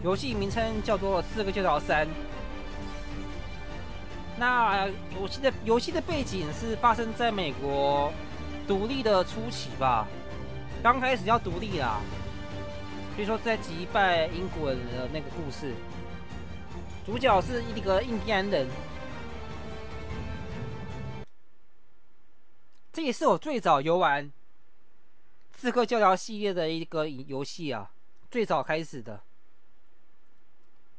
游戏名称叫做《刺客教条3》。那游戏的背景是发生在美国独立的初期吧，刚开始要独立啦，所以说在击败英国人的那个故事。主角是一个印第安人。这也是我最早游玩《刺客教条》系列的一个游戏啊，最早开始的。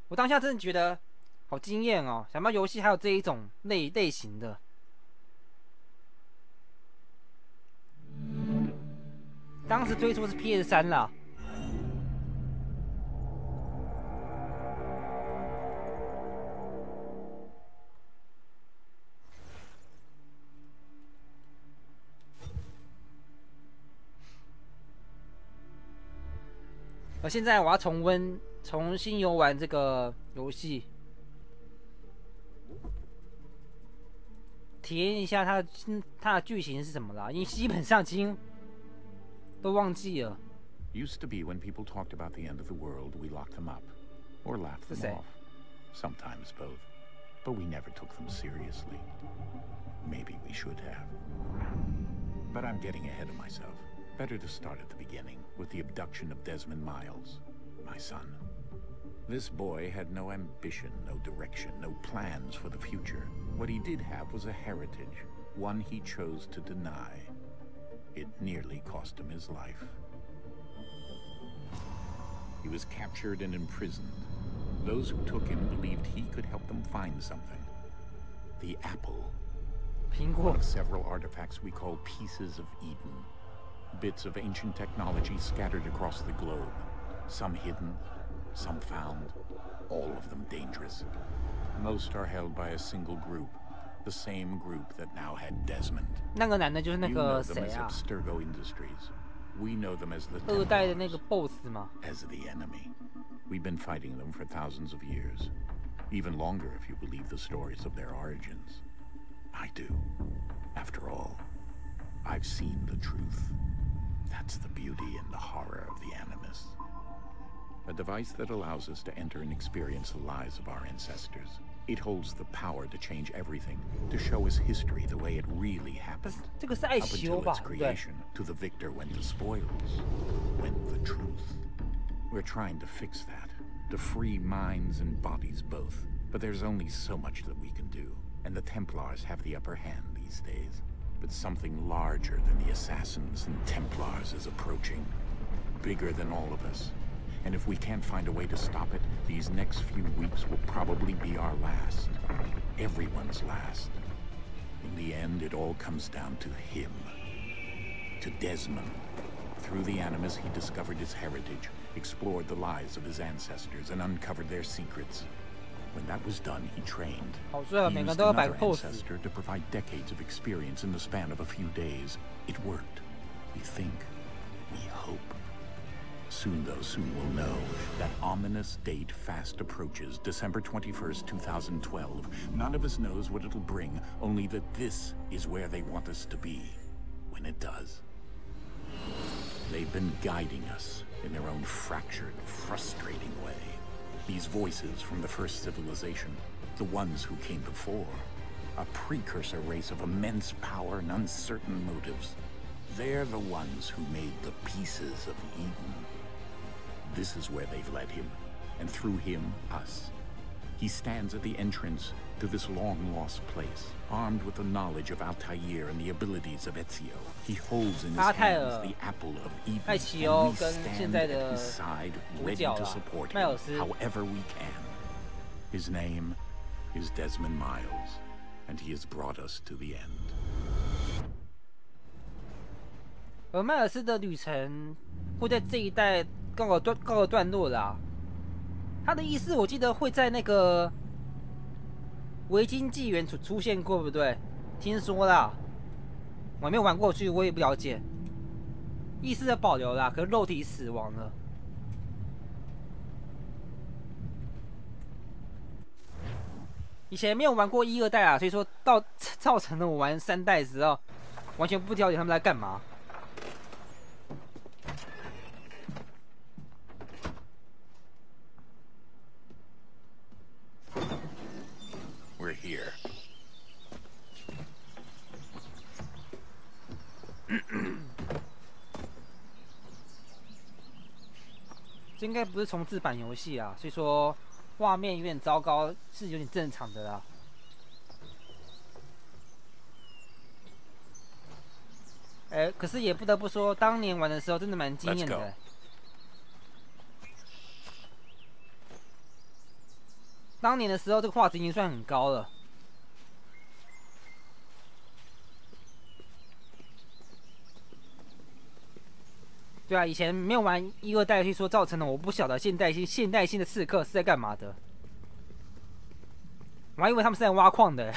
我当下真的觉得好惊艳哦！想不到游戏还有这一种类型的。当时推出是 PS3 啦。而现在我要重新游玩这个游戏，体验一下它的剧情是什么啦，因为基本上已经都忘记了。Used to be when people talked about the end of the world, we locked them up or laughed them off. Sometimes both, but we never took them seriously. Maybe we should have. But I'm getting ahead of myself. Better to start at the beginning, with the abduction of Desmond Miles, my son. This boy had no ambition, no direction, no plans for the future. What he did have was a heritage, one he chose to deny. It nearly cost him his life. He was captured and imprisoned. Those who took him believed he could help them find something. The apple. One of several artifacts we call pieces of Eden. Bits of ancient technology scattered across the globe. Some hidden, some found, all of them dangerous. Most are held by a single group, the same group that now had Desmond. 那个男的就是那个谁啊？ Abstergo Industries. We know them as the 二代的那个 boss 吗？ As the enemy. We've been fighting them for thousands of years. Even longer if you believe the stories of their origins. I do. After all, I've seen the truth. That's the beauty and the horror of the Animus. A device that allows us to enter and experience the lives of our ancestors. It holds the power to change everything, to show us history the way it really happened. Up until its creation, to the victor went the spoils, went the truth. We're trying to fix that, to free minds and bodies both. But there's only so much that we can do, and the Templars have the upper hand these days. But something larger than the Assassins and Templars is approaching. Bigger than all of us. And if we can't find a way to stop it, these next few weeks will probably be our last. Everyone's last. In the end, it all comes down to him. To Desmond. Through the Animus, he discovered his heritage, explored the lives of his ancestors, and uncovered their secrets. When that was done, he trained. He used another ancestor to provide decades of experience in the span of a few days. It worked. We think. We hope. Soon, though, soon we'll know. That ominous date fast approaches, December 21st, 2012. None of us knows what it'll bring, only that this is where they want us to be. When it does. They've been guiding us in their own fractured, frustrating way. These voices from the first civilization, the ones who came before, a precursor race of immense power and uncertain motives. They're the ones who made the pieces of Eden. This is where they've led him, and through him, us. He stands at the entrance to this long-lost place, armed with the knowledge of Altair and the abilities of Ezio. He holds in his hands the apple of Eden, and we stand at his side, ready to support him however we can. His name is Desmond Miles, and he has brought us to the end. 而迈尔斯的旅程会在这一代告个段落啦。他的意思我记得会在那个维京纪元出现过，不对？听说啦，我还没有玩过去，我也不了解。意识的保留啦，可是肉体死亡了。以前没有玩过1、2代啊，所以说造成了我玩3代的时候，完全不了解他们在干嘛。这应该不是重置版游戏啊，所以说画面有点糟糕是有点正常的啦。可是也不得不说，当年玩的时候真的蛮惊艳的。当年的时候，这个画质已经算很高了。对啊，以前没有玩1、2代，所以说造成了我不晓得现代性的刺客是在干嘛的。我还以为他们是在挖矿的。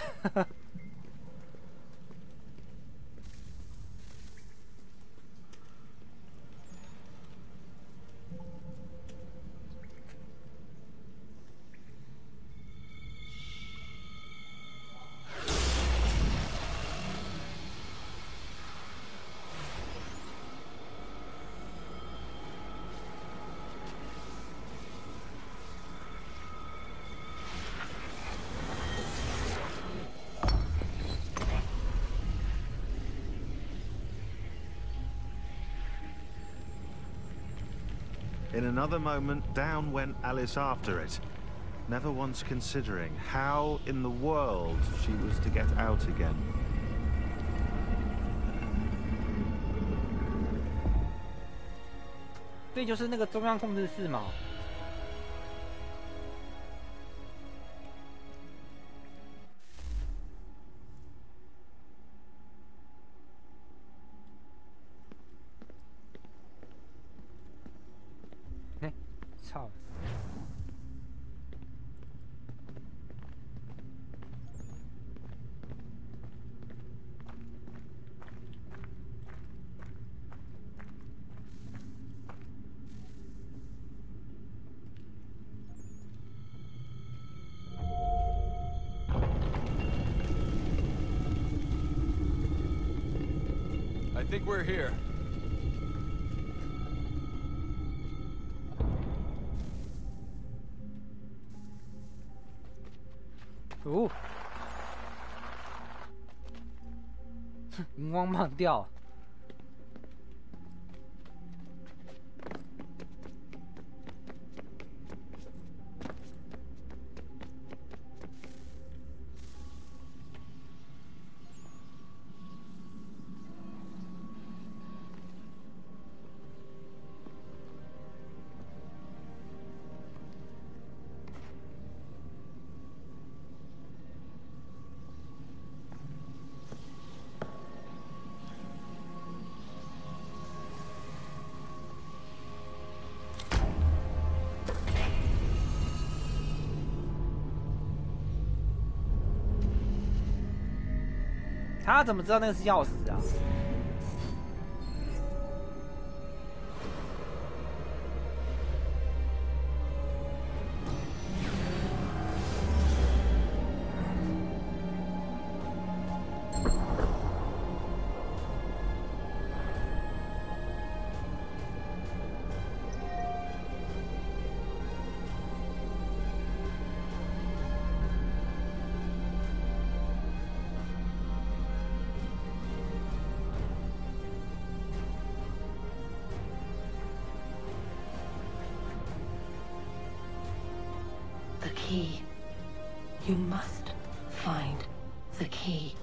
In another moment, down went Alice after it, never once considering how in the world she was to get out again. 对，就是那个中央控制室嘛。操！ I think we're here.哦，荧光棒掉。他怎么知道那个是钥匙啊？The key. You must find the key.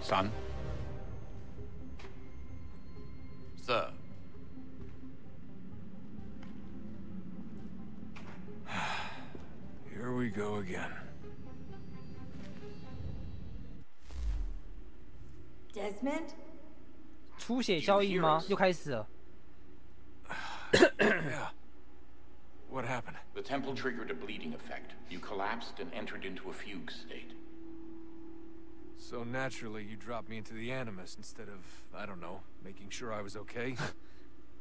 Son? Sir. Here we go again. Desmond? 出血交易吗？又开始了。Yeah. What happened? The temple triggered a bleeding effect. You collapsed and entered into a fugue state. So naturally, you dropped me into the Animus instead of, I don't know, making sure I was okay?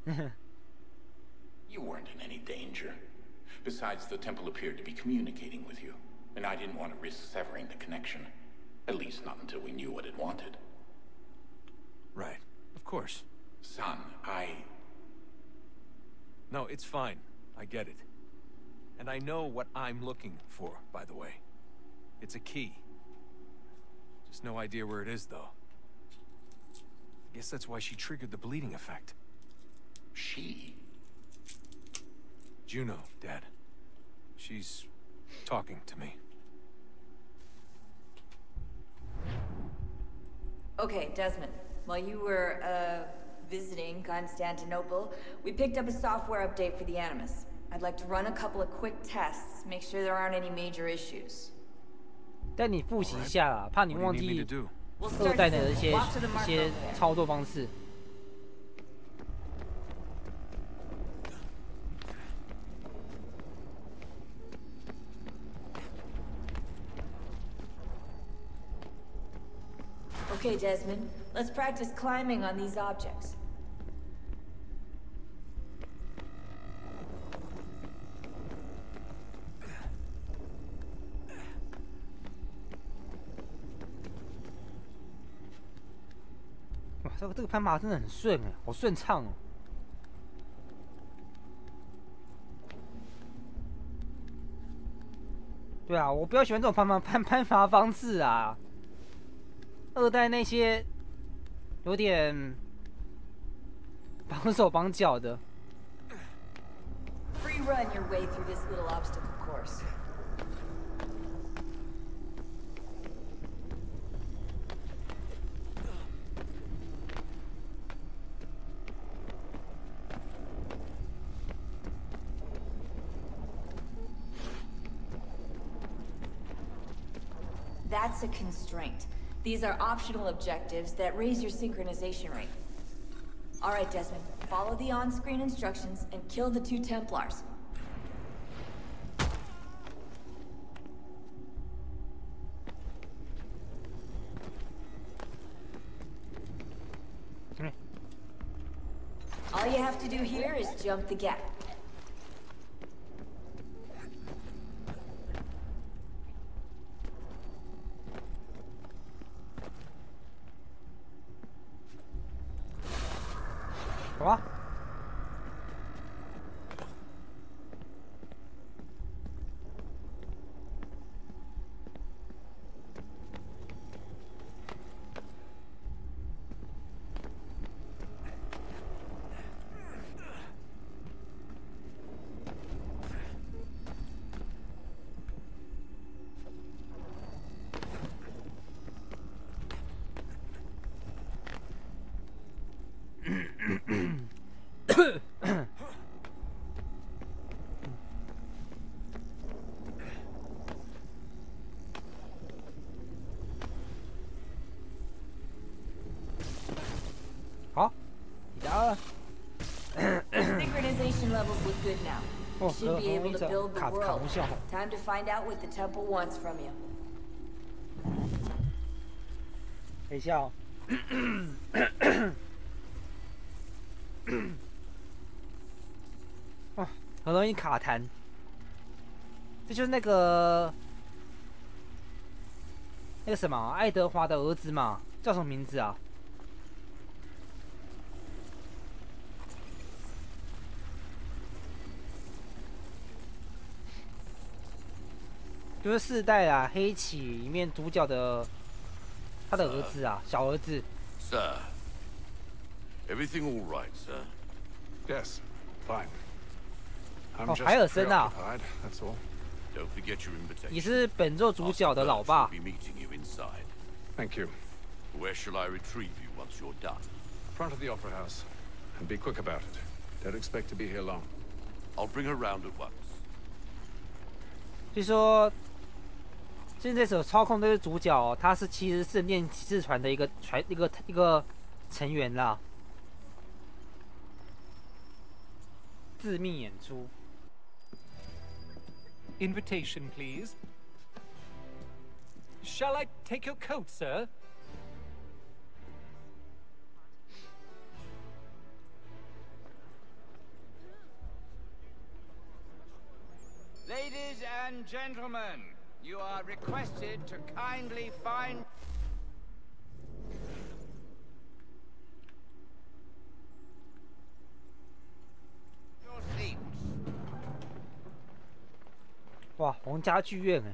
You weren't in any danger. Besides, the temple appeared to be communicating with you, and I didn't want to risk severing the connection. At least not until we knew what it wanted. Right. Of course. Son, No, it's fine. I get it. And I know what I'm looking for, by the way. It's a key. Just no idea where it is, though. I guess that's why she triggered the bleeding effect. She? Juno, Dad. She's talking to me. Okay, Desmond. While you were, visiting Constantinople, we picked up a software update for the Animus. I'd like to run a couple of quick tests, make sure there aren't any major issues. 带你复习一下啦，怕你 What do 忘 you need 记 me to do? 二代的一些操作方式。Okay, Desmond. Let's practice climbing on these objects.哇，这个攀爬真的很顺哎，好顺畅哦。对啊，我比较喜欢这种攀爬方式啊。二代那些有点绑手绑脚的。Free run your way through this little obstacle course. That's a constraint. These are optional objectives that raise your synchronization rate. Alright, Desmond. Follow the on-screen instructions and kill the 2 Templars. All you have to do here is jump the gap. What? 好，抵达了。Synchronization levels look good now. You should be able to build the 卡 world. 无效。Time to find out what the temple wants from you. 等一下哦。哦，很容易卡痰。这就是那个什么爱德华的儿子嘛，叫什么名字啊？就是4代啊，黑旗里面主角的他的儿子啊，小儿子。Sir, everything all right, sir? Yes, fine. I'm 哦， just 海尔森啊， preoccupied, that's all. Don't forget your 也 invitation. 是本作主角的老爸 We'll。be meeting you inside. Thank you. Where shall I retrieve you once you're done? Front of the Opera House. And be quick about it. Don't expect to be here long. I'll bring her round at once. 据说，现在所操控这个主角、哦，他是其实圣殿骑士团的一个成员啦。致命演出。Invitation, please. Shall I take your coat, sir? Ladies and gentlemen, you are requested to kindly find your seats. 哇，皇家剧院哎！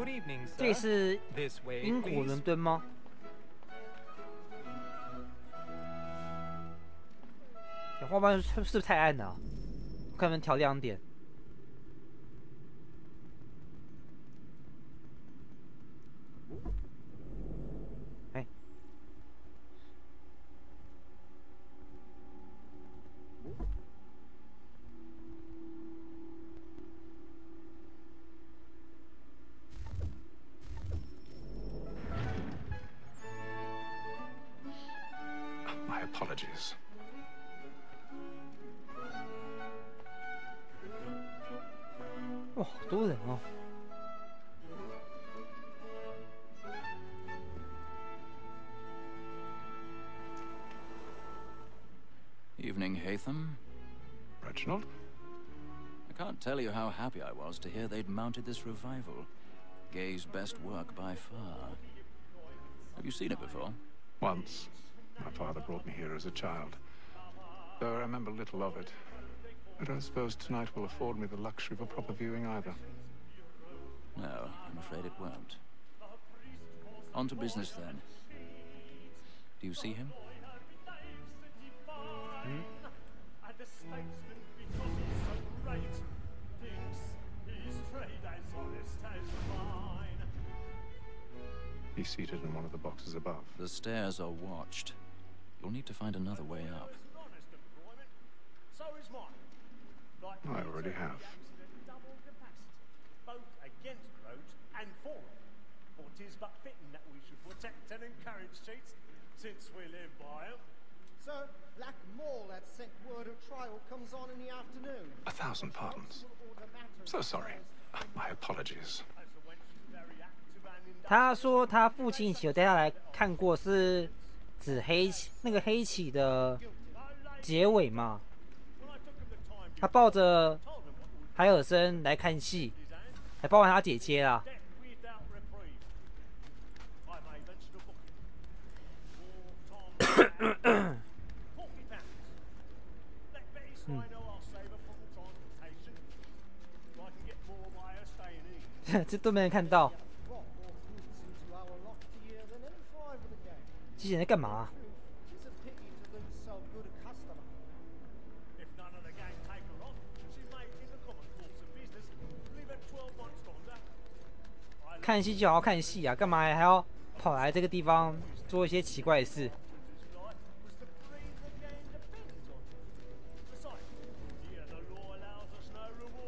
Good evening, 这里 sir. 是 This way, 英国 please. 伦敦吗？花瓣是不是太暗了、啊？我看能调亮点。哎。My apologies. Oh, 好多人哦。Evening, Hatham. Reginald? I can't tell you how happy I was to hear they'd mounted this revival. Gay's best work by far. Have you seen it before? Once. My father brought me here as a child. Though I remember little of it. I don't suppose tonight will afford me the luxury of a proper viewing either. No, I'm afraid it won't. On to business then. Do you see him? He's seated in one of the boxes above. The stairs are watched. You'll need to find another way up. I already have. Both against roads and for it. For 'tis but fitting that we should protect and encourage cheats, since we live by 'em. Sir, Black Mall had sent word of trial comes on in the afternoon. 1,000 pardons. So sorry. My apologies. 他说他父亲以前有带他来看过，是指那个黑棋的结尾嘛？他抱着海尔森来看戏，还抱完他姐姐啦。这都没人看到。机器人在干嘛？看戏就好好看戏啊，干嘛还要跑来这个地方做一些奇怪的事？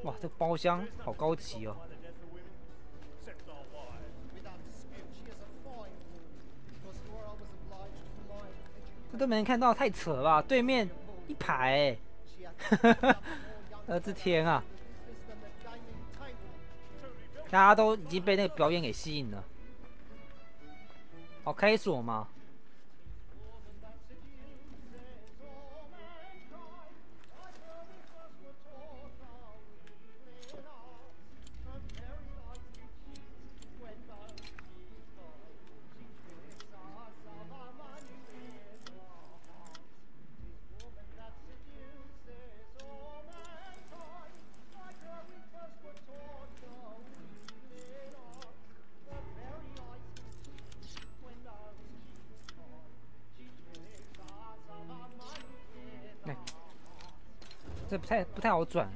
哇，这个包厢好高级哦！这都没人看到，太扯了吧？对面一排、欸，我的天啊！大家都已经被那个表演给吸引了。好，开锁嘛。这不太好转。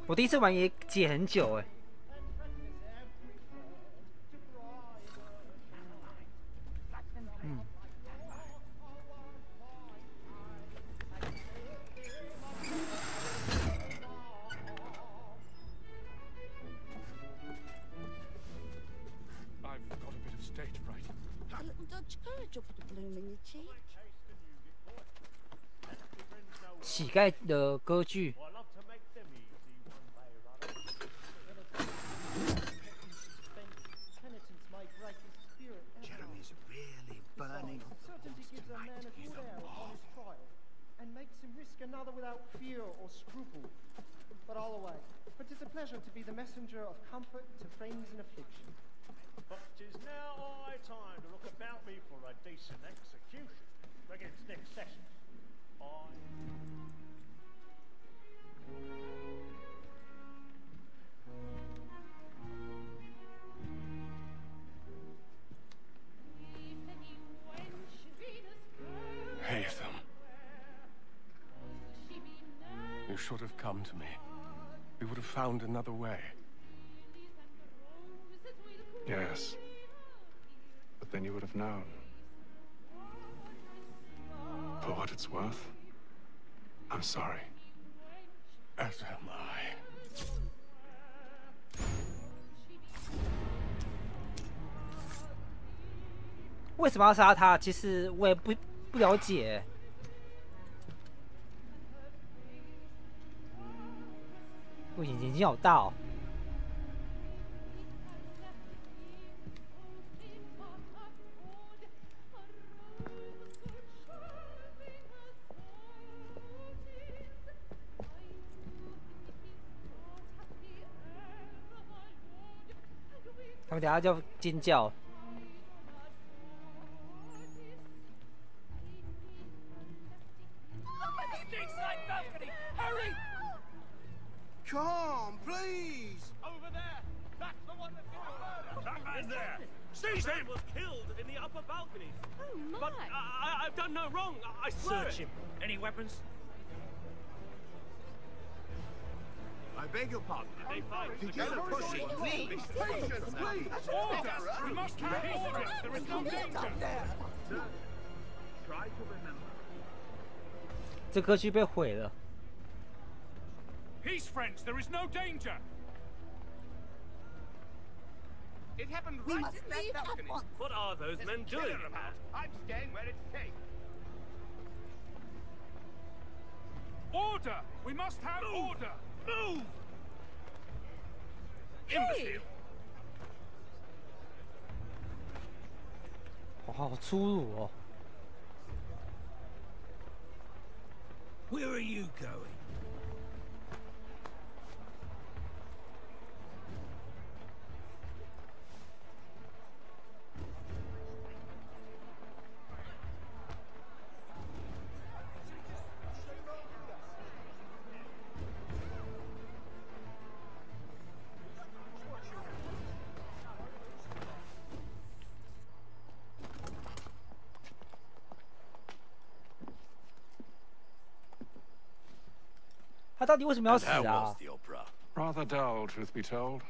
我第一次玩也解很久哎。乞丐的歌剧。but all away. But 'tis a pleasure to be the messenger of comfort to friends in affliction. But 'tis now high time to look about me for a decent execution against next session. Haytham. You should have come to me. We would have found another way. Yes. But then you would have known. For what it's worth, I'm sorry. As am I. 为什么要杀他？其实我也不了解。我眼睛好大哦。他们等下就尖叫。 Come, please! Over there! That's the one that did the murder! That man there! Seize him! Was killed in the upper balconies. Oh, my! But I've done no wrong. I swear. Search him. Any weapons? I beg your pardon. Did they find? Did you push it? Please! Patience, please! Order! We must have order! There is no danger! Sir, try to remember. 这歌剧被毁了。 Peace, friends. There is no danger. It happened right in that balcony. What are those men doing? I'm staying where it's safe. Order! We must have order! Move! Imbecile! 哇，好粗鲁哦。 Where are you going?他到底为什么要死啊？ Rather dull, truth be told.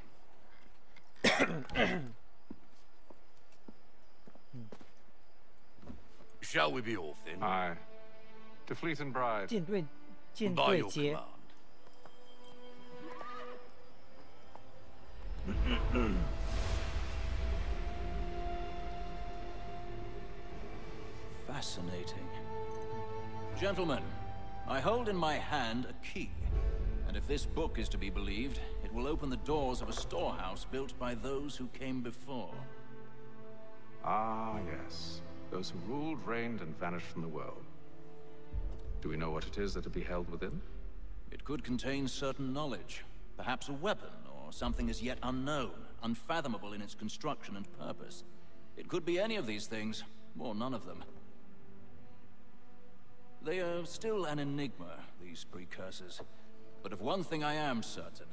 Shall we be off then? Aye. To Fleet and Bride. 舰队接。 Fascinating. Gentlemen, I hold in my hand a key. And if this book is to be believed, it will open the doors of a storehouse built by those who came before. Ah, yes. Those who ruled, reigned, and vanished from the world. Do we know what it is that to be held within? It could contain certain knowledge. Perhaps a weapon, or something as yet unknown, unfathomable in its construction and purpose. It could be any of these things, or none of them. They are still an enigma, these precursors. But of one thing I am certain.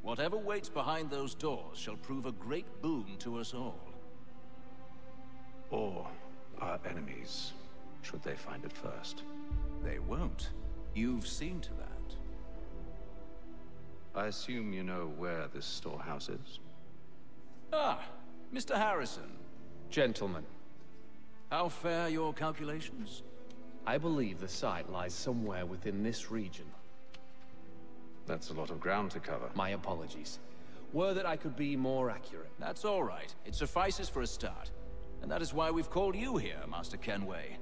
Whatever waits behind those doors shall prove a great boon to us all. Or our enemies, should they find it first. They won't. You've seen to that. I assume you know where this storehouse is? Ah, Mr. Harrison. Gentlemen. How fare your calculations? I believe the site lies somewhere within this region. That's a lot of ground to cover. My apologies. Were that I could be more accurate. That's all right. It suffices for a start. And that is why we've called you here, Master Kenway.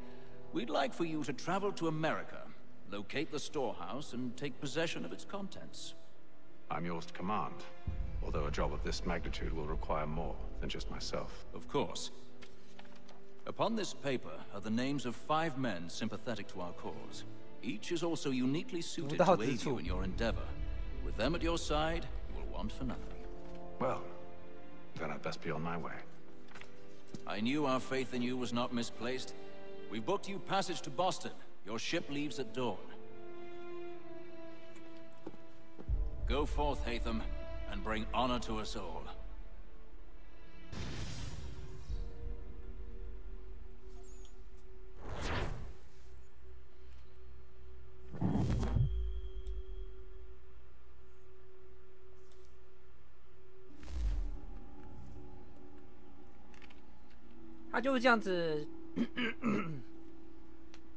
We'd like for you to travel to America, locate the storehouse, and take possession of its contents. I'm yours to command, although a job of this magnitude will require more than just myself. Of course. Upon this paper are the names of 5 men sympathetic to our cause. Each is also uniquely suited to aid you in your endeavor. them at your side, you will want for nothing. Well, then I'd best be on my way. I knew our faith in you was not misplaced. We booked you passage to Boston. Your ship leaves at dawn. Go forth, Hatham, and bring honor to us all. 他就是这样子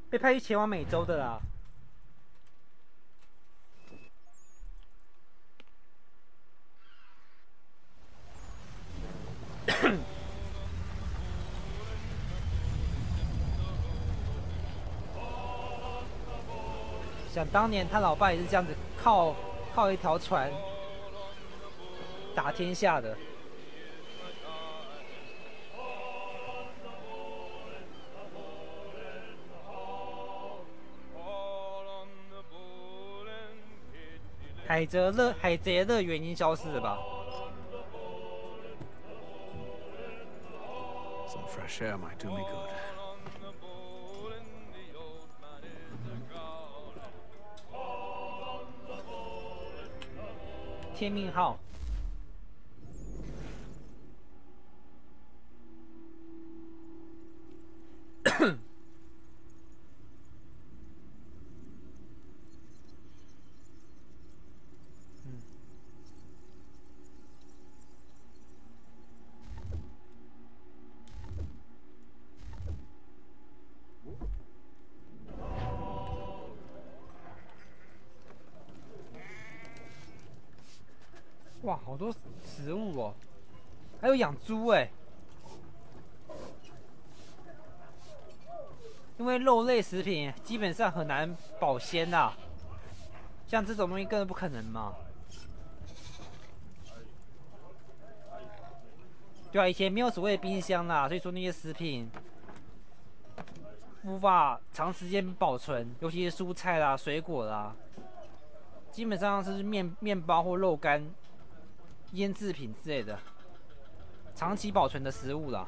被派去前往美洲的啦。想当年他老爸也是这样子靠一条船打天下的。海贼乐园已经消失了吧？ Some fresh air might do me good. 天命号。哇，好多食物哦，还有养猪哎，因为肉类食品基本上很难保鲜啦，像这种东西根本不可能嘛。对啊，以前没有所谓的冰箱啦，所以说那些食品无法长时间保存，尤其是蔬菜啦、水果啦，基本上是面包或肉干。 腌制品之类的，长期保存的食物啦。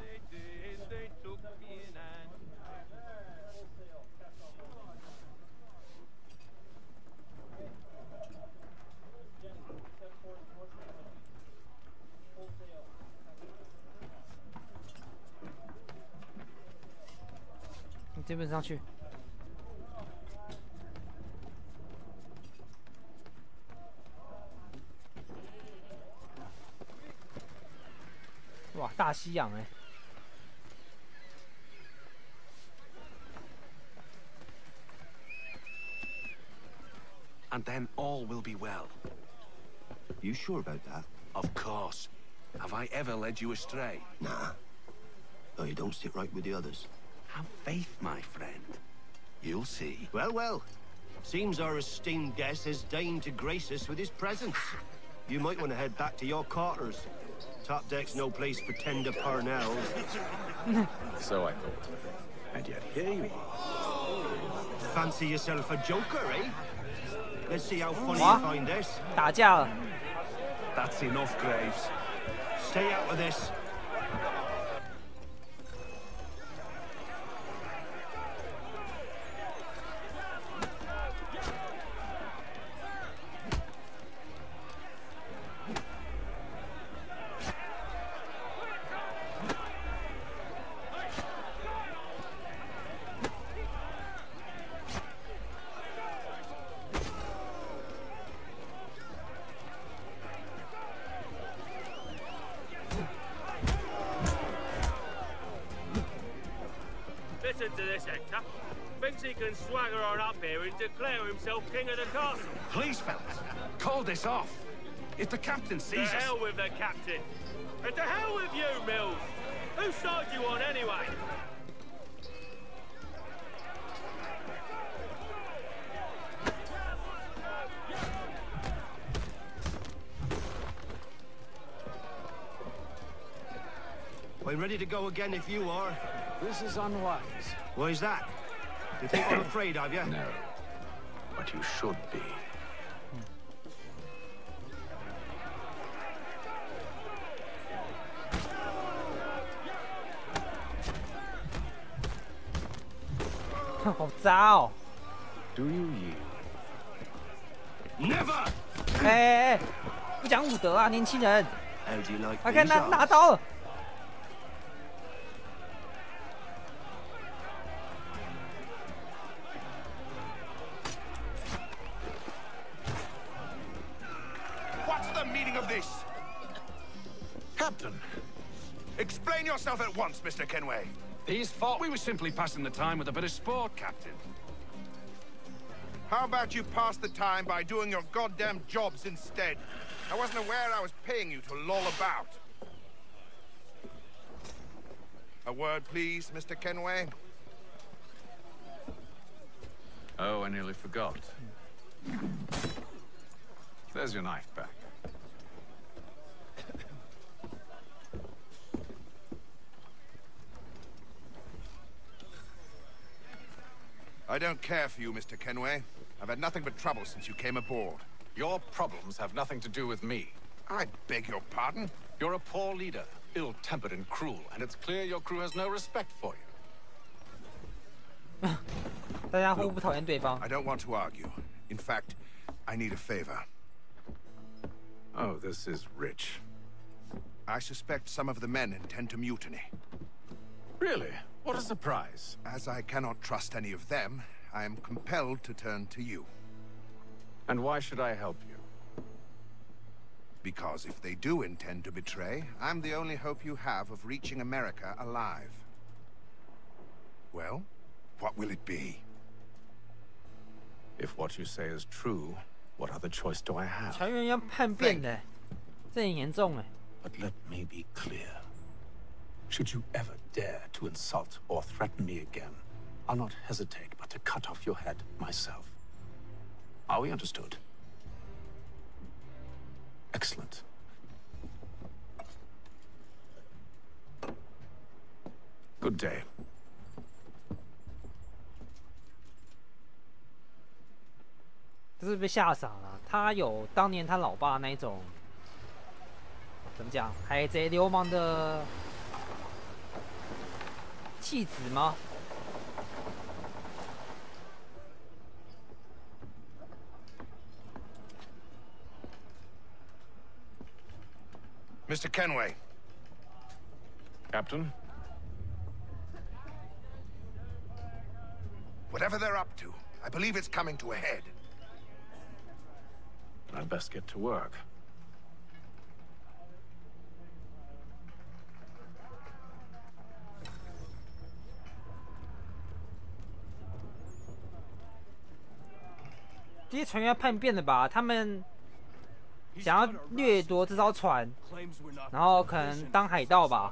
你这边上去。 哇，大西洋哎！ And then all will be well. You sure about that? Of course. Have I ever led you astray? Nah. Oh, you don't sit right with the others. Have faith, my friend. You'll see. Well, well. Seems our esteemed guest has deigned to grace us with his presence. You might want to head back to your quarters. Top deck's no place for tender parnells. So I thought. And yet here you are. Fancy yourself a joker, eh? Let's see how funny you find this. 打架了。 That's enough, Graves. Stay out of this. Listen to this, Hector. Thinks he can swagger on up here and declare himself king of the castle. Please, fellas, call this off. If the captain sees us... To hell with the captain. And to hell with you, Mills. Whose side you on, anyway? I'm ready to go again if you are. This is unwise. Why's that? You think I'm afraid of you? No. But you should be. 渣哦。Do you yield? Never. 哎，不讲武德啊，年轻人！ How do you like 他看 these 拿刀了。 What's the meaning of this? Captain, Explain yourself at once, Mr. Kenway. these thought we were simply passing the time with a bit of sport, Captain. How about you pass the time by doing your goddamn jobs instead? I wasn't aware I was paying you to loll about. A word, please, Mr. Kenway. Oh, I nearly forgot. There's your knife back. I don't care for you, Mr. Kenway. I've had nothing but trouble since you came aboard. Your problems have nothing to do with me. I beg your pardon? You're a poor leader, ill-tempered and cruel, and it's clear your crew has no respect for you. 大家互不讨厌对方。 I don't want to argue. In fact, I need a favor. Oh, this is rich. I suspect some of the men intend to mutiny. Really? What a surprise. As I cannot trust any of them, I am compelled to turn to you. And why should I help you? Because if they do intend to betray, I'm the only hope you have of reaching America alive. Well, what will it be? If what you say is true, what other choice do I have? 船员要叛变的，这很严重哎。 But let me be clear. Should you ever dare to insult or threaten me again, I'll not hesitate but to cut off your head myself. Are we understood? Excellent. Good day. 这是被吓傻了。他有当年他老爸那一种，怎么讲，海贼流氓的气质吗？ Mr. Kenway. Captain? Whatever they're up to, I believe it's coming to a head. I'd best get to work.这些船员叛变了吧？他们想要掠夺这艘船，然后可能当海盗吧，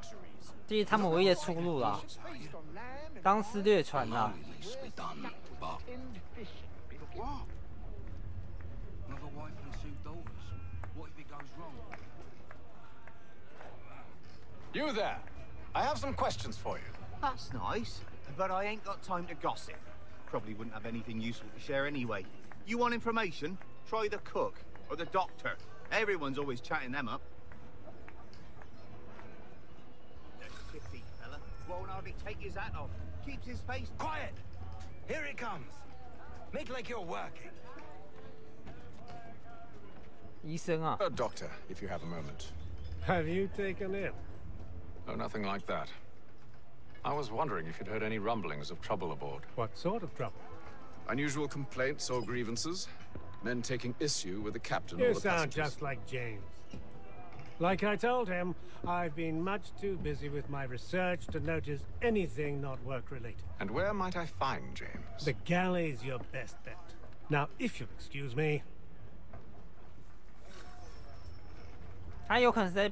这是他们唯一的出路啦。当私掠船啦。 You there. I have some questions for you. That's nice, but I ain't got time to gossip. Probably wouldn't have anything useful to share anyway. You want information? Try the cook or the doctor. Everyone's always chatting them up. That shifty fella won't hardly take his hat off. Keeps his face quiet. Here it comes. Make like you're working. 医生啊。 Doctor, if you have a moment. Have you taken ill? Oh, nothing like that. I was wondering if you'd heard any rumblings of trouble aboard. What sort of trouble? Unusual complaints or grievances? Men taking issue with the captain You or the sound passengers? just like James. Like I told him, I've been much too busy with my research to notice anything not work-related. And where might I find James? The galley's your best bet. Now, if you'll excuse me... 他有可能是在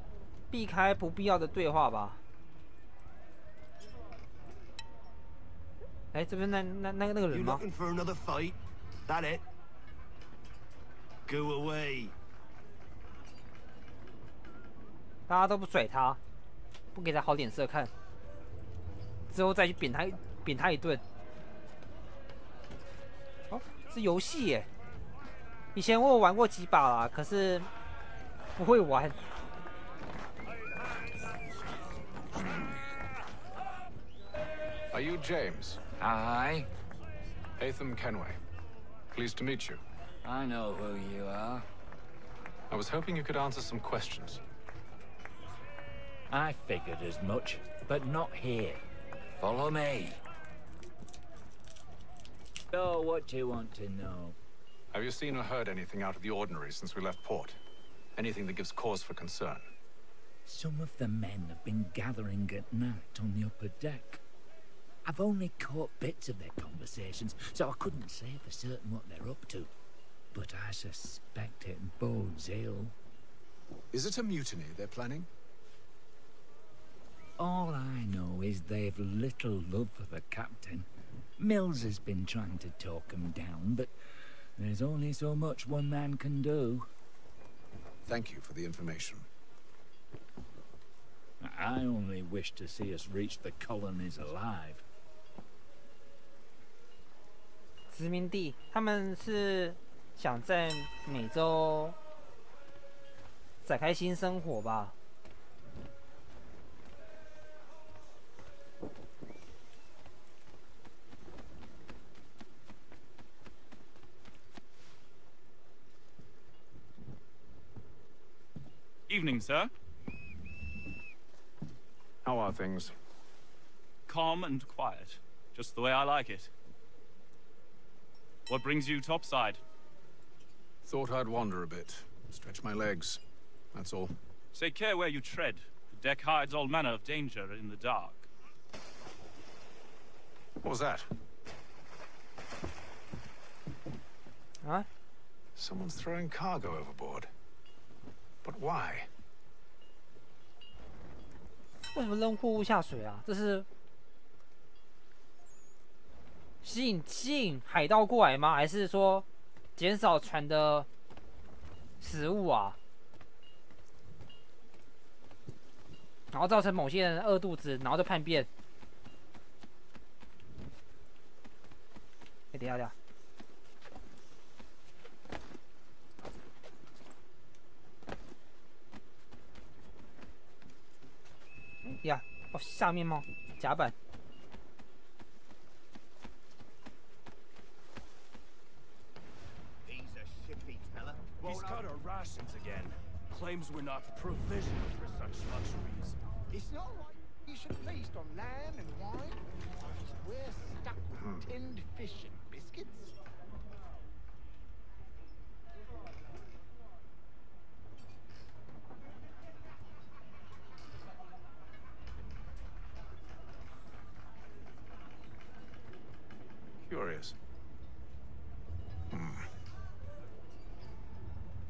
避开不必要的对话吧？哎，这边那个人吗 You looking for another fight? That it? Go away. 大家都不甩他，不给他好脸色看，之后再去扁他一顿。哦，是游戏耶！以前我有玩过几把啦，可是不会玩。 Are you James? Aye. Hatham Kenway. Pleased to meet you. I know who you are. I was hoping you could answer some questions. I figured as much, but not here. Follow me. So, what do you want to know? Have you seen or heard anything out of the ordinary since we left port? Anything that gives cause for concern? Some of the men have been gathering at night on the upper deck. I've only caught bits of their conversations, so I couldn't say for certain what they're up to. But I suspect it bodes ill. Is it a mutiny they're planning? All I know is they've little love for the captain. Mills has been trying to talk him down, but there's only so much one man can do. Thank you for the information. I only wish to see us reach the colonies alive. 殖民地，他们是想在美洲展开新生活吧。Evening, sir. How are things? Calm and quiet. Just the way I like it. What brings you topside? Thought I'd wander a bit. Stretch my legs. That's all. Take care where you tread. The deck hides all manner of danger in the dark. What was that? Huh? Someone's throwing cargo overboard. But why? 为什么扔货物下水啊？这是吸引海盗过来吗？还是说减少船的食物啊？然后造成某些人饿肚子，然后就叛变。等一下。呀，哦，下面吗？甲板。He's cut our rations again. Claims we're not provisioned for such luxuries. It's not like you should feast on lamb and wine. We're stuck with tinned fish and biscuits. Curious.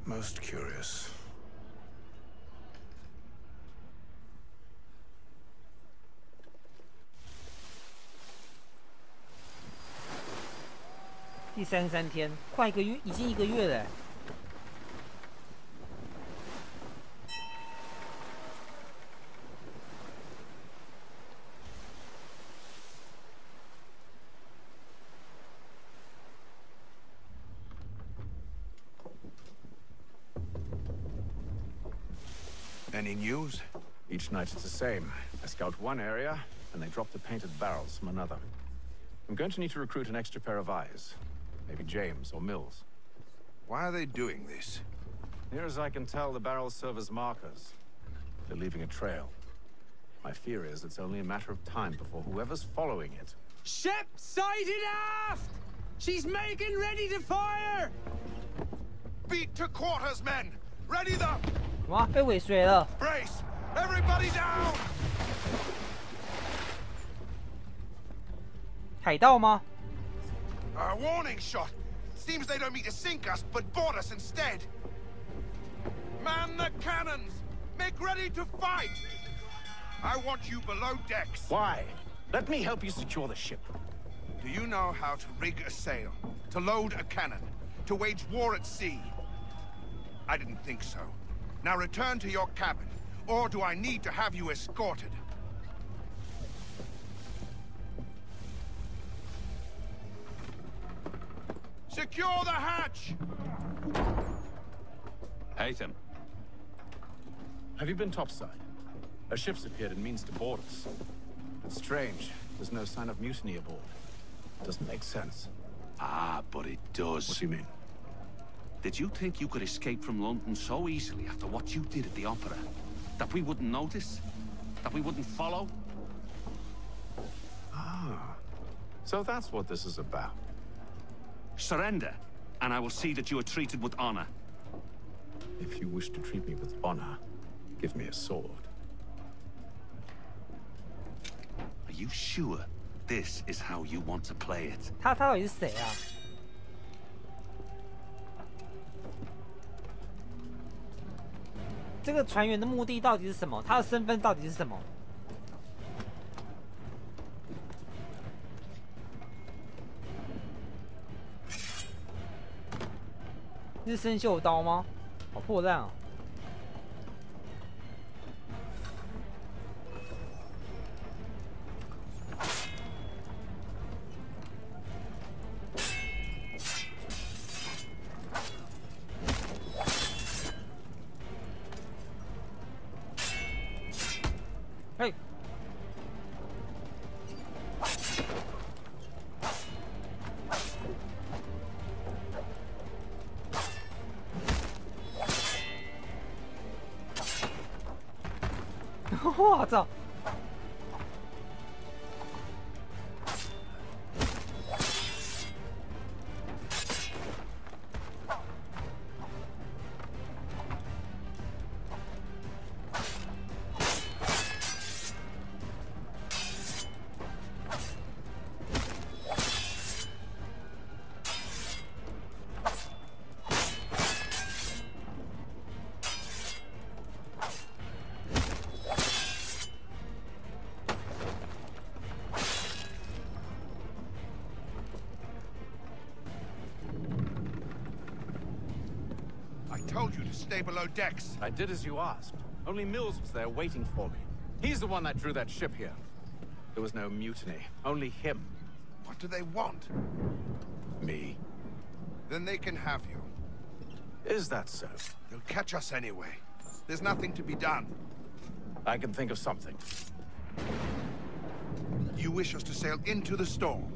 Most curious.第33天，快1个月，已经1个月了。Any news? Each night it's the same. I scout one area, and they drop the painted barrels from another. I'm going to need to recruit an extra pair of eyes. Maybe James or Mills. Why are they doing this? Near as I can tell, the barrels serve as markers. They're leaving a trail. My fear is it's only a matter of time before whoever's following it... Ship sighted aft! She's making ready to fire! Beat to quarters, men! Ready the... 哇，被尾随了。Brace! Everybody down! 海盗吗？ A warning shot! Seems they don't mean to sink us, but board us instead! Man the cannons! Make ready to fight! I want you below decks! Why? Let me help you secure the ship. Do you know how to rig a sail? To load a cannon? To wage war at sea? I didn't think so. Now return to your cabin, or do I need to have you escorted? Secure the hatch! Hatham. Have you been topside? A ship's appeared and means to board us. It's strange. There's no sign of mutiny aboard. Doesn't make sense. Ah, but it does. What do you mean? Did you think you could escape from London so easily after what you did at the opera? That we wouldn't notice? That we wouldn't follow? Ah, so that's what this is about. Surrender, and I will see that you are treated with honor. If you wish to treat me with honor, give me a sword. Are you sure this is how you want to play it? 他到底是谁啊？这个船员的目的到底是什么？他的身份到底是什么？是生锈刀吗？好破烂啊！哎！我操！I told you to stay below decks. I did as you asked. Only Mills was there waiting for me. He's the one that drew that ship here. There was no mutiny, only him. What do they want? Me. Then they can have you. Is that so? They'll catch us anyway. There's nothing to be done. I can think of something. You wish us to sail into the storm?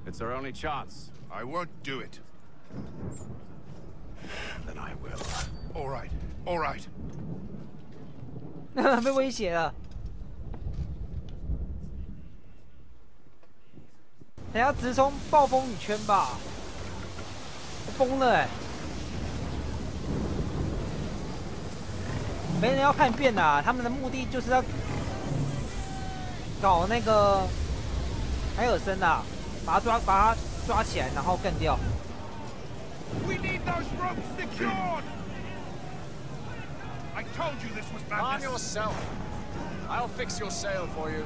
It's our only chance. I won't do it. Then I will. All right, all right. 被威胁了。等下直冲暴风雨圈吧，疯了哎！没人要叛变啊，他们的目的就是要搞那个海尔森啊，把他抓起来，然后干掉。We need those ropes secured! I told you this was madness. Calm yourself. I'll fix your sail for you.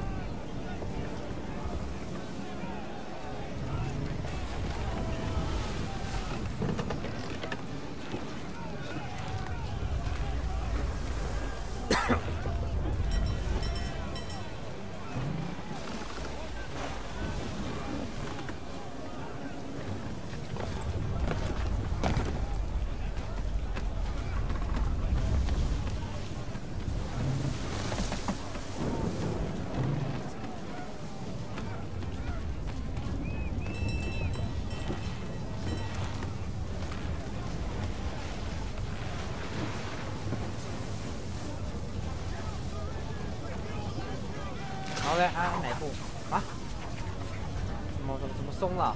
好嘞，还有哪一步啊？怎么松了？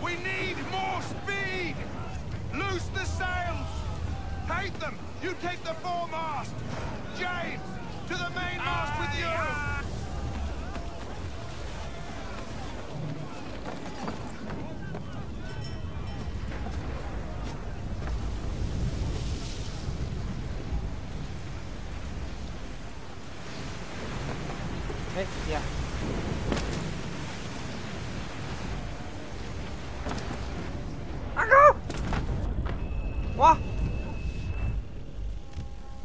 We need more speed! Loose the sails! Hate them! You take the foremast! James! To the mainmast with you! Hey, yeah. 阿狗！哇！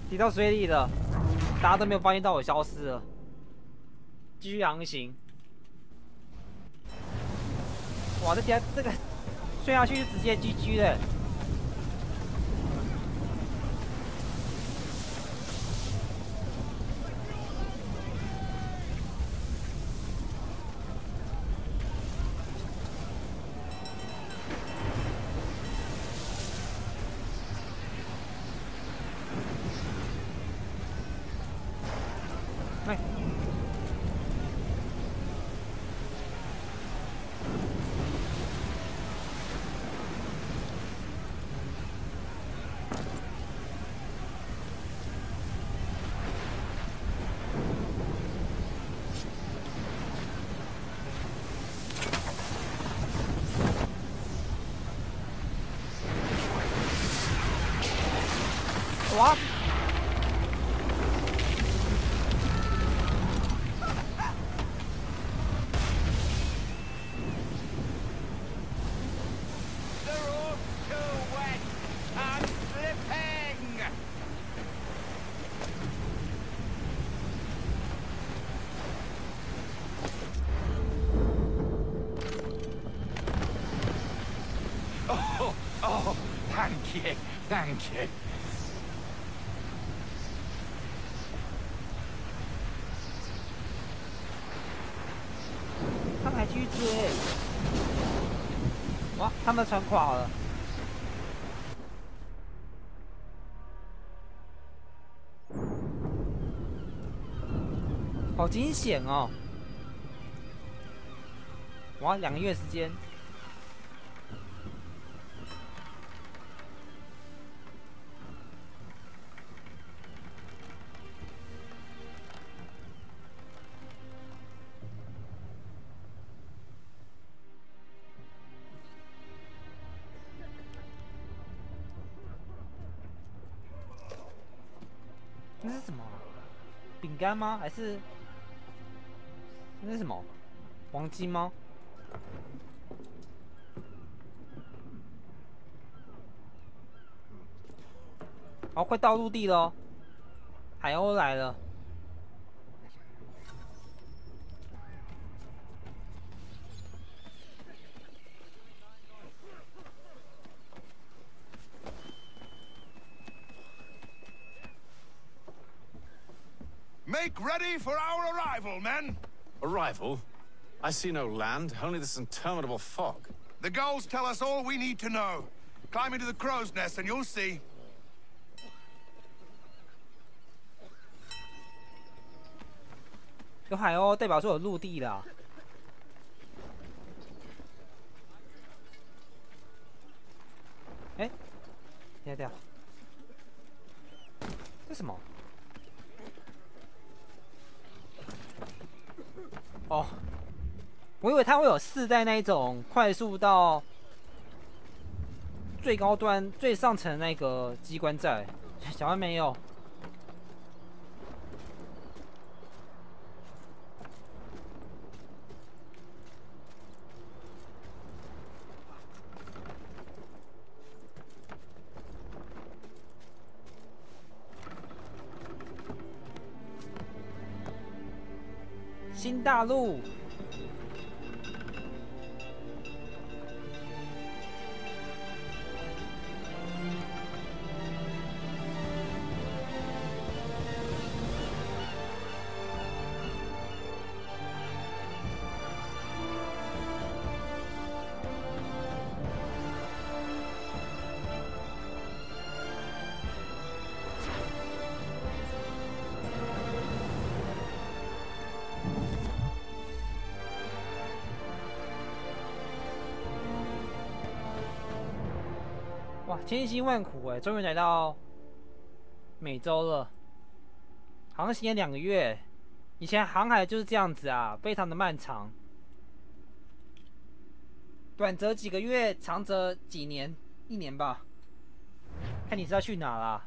滴到水里了，大家都没有发现到我消失了。继续航行。哇，这个摔下去就直接 GG 了。哎。哇！ Oh, thank you, thank you. 他们还继续追，哇！他们船垮了，好惊险哦！哇，2个月时间。 那是什么？饼干吗？还是那是什么？黄金吗？好，快到陆地了，海鸥来了。 Make ready for our arrival, men! Arrival? I see no land, only this interminable fog. The gulls tell us all we need to know. Climb into the crow's nest and you'll see. 有海鸥代表说有陆地啦。哎，等下，这什么？ 哦，我以为它会有4代那一种快速到最高端、最上层那个机关在，想来没有。新大陆。哇，千辛万苦哎，终于来到美洲了。航行了2个月，以前航海就是这样子啊，非常的漫长，短则几个月，长则几年，1年吧，看你是要去哪啦。